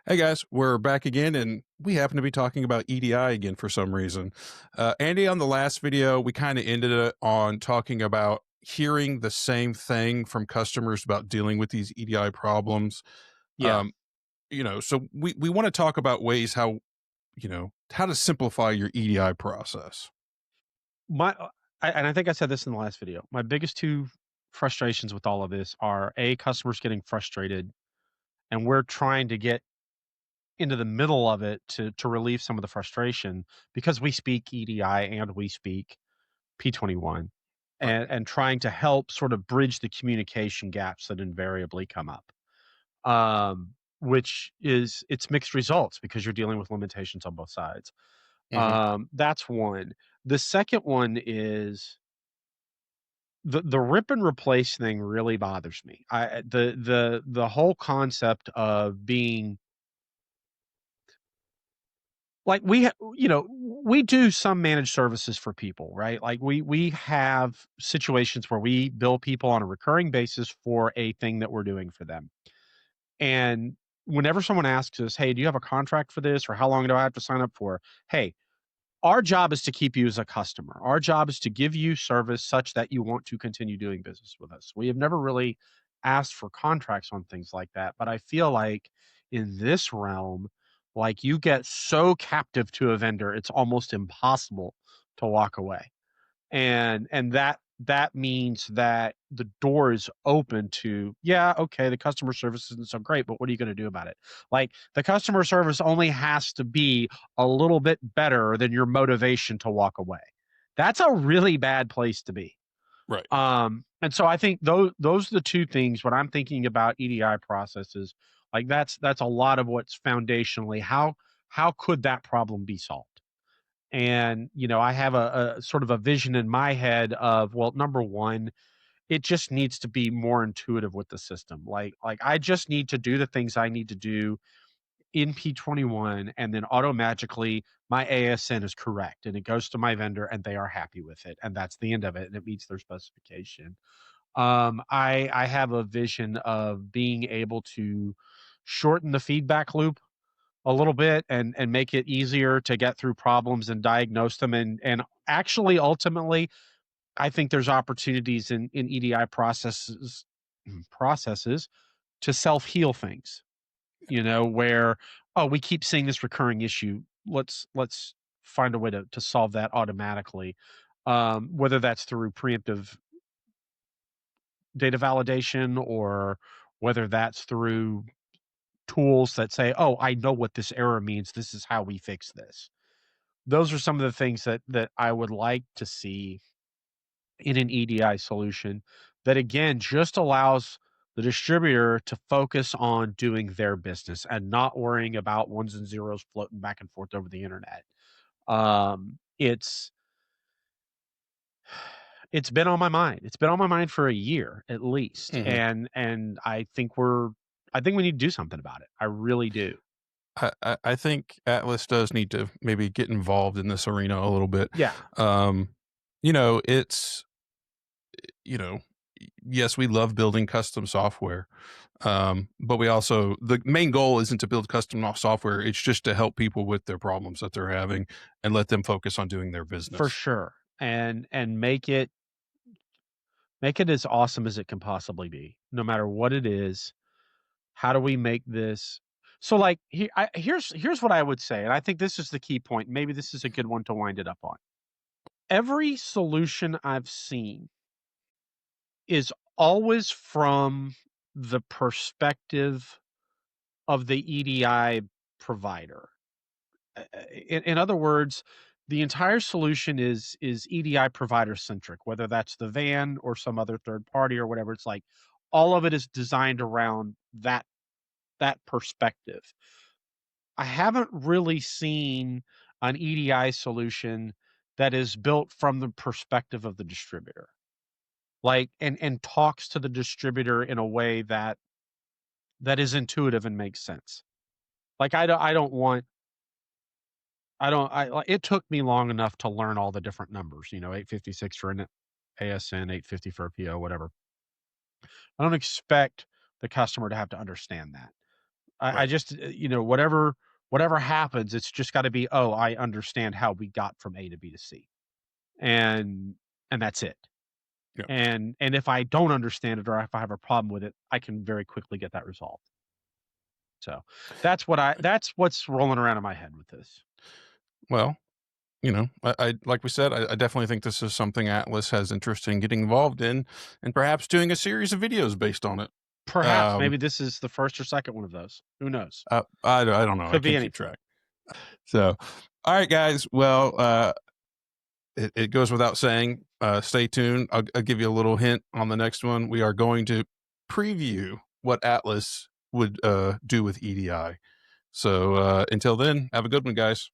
Hey guys, we're back again, and we happen to be talking about EDI again for some reason. Andy, on the last video, we kind of ended it on talking about hearing the same thing from customers about dealing with these EDI problems. Yeah. Um, so we want to talk about ways how how to simplify your EDI process. My and I think I said this in the last video. My biggest 2 frustrations with all of this are, A, customers getting frustrated, and we're trying to get into the middle of it to relieve some of the frustration because we speak EDI and we speak P21, Right. and trying to help sort of bridge the communication gaps that invariably come up. Which is it's mixed results because you're dealing with limitations on both sides. Hmm. That's one. The second one is the rip and replace thing really bothers me. The whole concept of being like we do some managed services for people, right? Like we have situations where we bill people on a recurring basis for a thing that we're doing for them. And whenever someone asks us, "Hey, do you have a contract for this or how long do I have to sign up for?" Hey, our job is to keep you as a customer. Our job is to give you service such that you want to continue doing business with us. We have never really asked for contracts on things like that, but I feel like in this realm, like you get so captive to a vendor, it's almost impossible to walk away. And that means that the door is open to, yeah, okay, the customer service isn't so great, but what are you going to do about it? Like the customer service only has to be a little bit better than your motivation to walk away. That's a really bad place to be. Right. And so I think those are the two things when I'm thinking about EDI processes, like that's a lot of what's foundationally how could that problem be solved? And, I have a sort of a vision in my head of, well, number one, it just needs to be more intuitive with the system. Like I just need to do the things I need to do in P21 and then automagically my ASN is correct and it goes to my vendor and they are happy with it. And that's the end of it. And it meets their specification. I have a vision of being able to shorten the feedback loop a little bit and make it easier to get through problems and diagnose them and actually ultimately I think there's opportunities in EDI processes to self-heal things, where, oh, we keep seeing this recurring issue. Let's find a way to solve that automatically. Whether that's through preemptive data validation or whether that's through tools that say, "Oh, I know what this error means. This is how we fix this." Those are some of the things that I would like to see in an EDI solution that again just allows the distributor to focus on doing their business and not worrying about ones and zeros floating back and forth over the internet. It's been on my mind. It's been on my mind for a year at least, Hmm. and I think we need to do something about it. I really do. I think Atlas does need to maybe get involved in this arena a little bit. Yeah, Um, it's you know, yes, we love building custom software. But we also, the main goal isn't to build custom software. It's just to help people with their problems that they're having and let them focus on doing their for business. sure, and make it as awesome as it can possibly be, no matter what it is. How do we make this so, like, here's what I would say, and I think this is the key point. Maybe this is a good one to wind it up on. Every solution I've seen is always from the perspective of the EDI provider. In other words, the entire solution is EDI provider centric, whether that's the van or some other third party or whatever. It's like all of it is designed around that perspective. I haven't really seen an EDI solution that is built from the perspective of the distributor. Like and talks to the distributor in a way that is intuitive and makes sense. Like I don't want I don't I like it took me long enough to learn all the different numbers, 856 for an ASN, 850 for a PO, whatever. I don't expect the customer to have to understand that. I Right. just, whatever happens, it's just gotta be, "Oh, I understand how we got from A to B to C." And that's it. Yeah. And if I don't understand it or if I have a problem with it, I can very quickly get that resolved. So, that's what's rolling around in my head with this. Well, I like we said, I definitely think this is something Atlas has interest in getting involved in, and perhaps doing a series of videos based on it. Perhaps, Um, maybe this is the 1st or 2nd one of those. Who knows? I don't know. I Could be can't keep anything. track. So, all right, guys. Well, it goes without saying. Stay tuned. I'll give you a little hint on the next one. We are going to preview what Atlas would do with EDI. So until then, have a good one, guys.